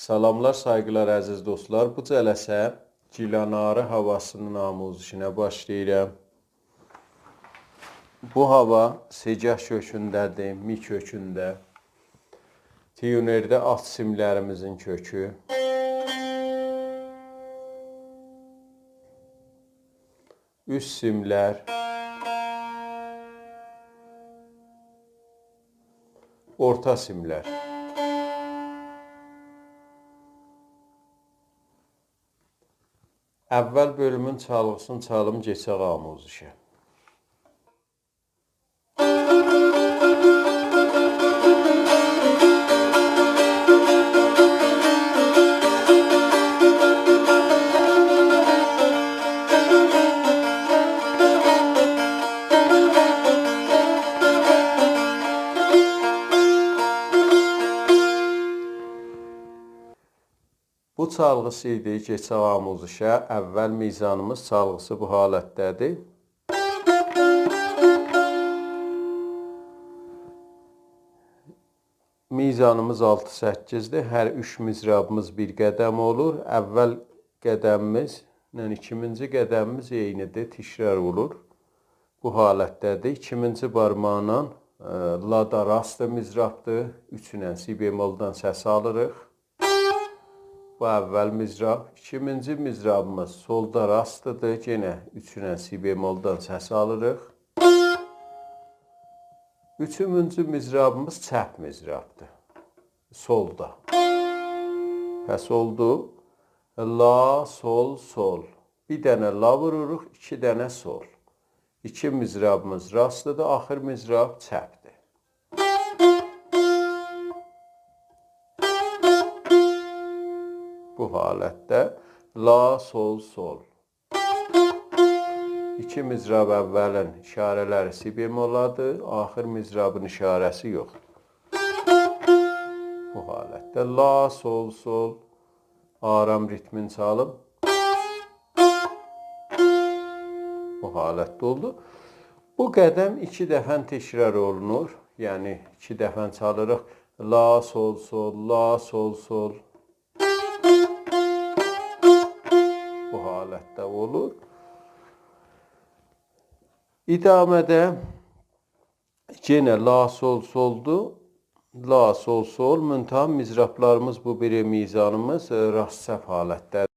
Salamlar, sayğılar əziz dostlar. Bu cələsə Gilanarı havasının amuzişinə başlayıram. Bu hava secah kökündədir, mi kökündə. Tiyunerdə at simlərimizin kökü. Üst simlər. Orta simlər. Əvvəl bölümün çalğısını çalım geçək amuzişə. Bu çalğısı idi, keçək amuzişə. Əvvəl mizanımız çalğısı bu halətdədir. Mizanımız 6-8-dir. Hər 3 mizrabımız bir qədəm olur. Əvvəl qədəmimizlə ikinci qədəmimiz eynidir, təkrar olur. Bu halətdədir. İkinci barmaqla la da rastı mizrabdır. 3 ilə si bemoldan səs alırıq. Bu əvvəl mizrab. İkinci mizrabımız solda rastıdır. Yenə 3 ilə si bemoldan səs alırıq. Üçüncü mizrabımız çəp mizrabdır. Solda. Pəs oldu. La, sol, sol. Bir dənə la vururuq, 2 dənə sol. 2 mizrabımız rastıdır. Axır mizrab çəpdir. Bu halətdə la, sol, sol. 2 mizrab əvvəlin işarələri si bemoladır, axır mizrabın işarəsi yoxdur. Bu halətdə la, sol, sol. Aram ritmin çalım. Bu halətdə oldu. Bu qədəm 2 dəfə təkrar olunur. Yəni 2 dəfə çalırıq. La, sol, sol, la, sol, sol. Bu halətdə olur. İdamədə yenə la, sol, soldur. La, sol, sol. Müntəha mizrablarımız bu biri mizanımız rast-çəp halətdədir.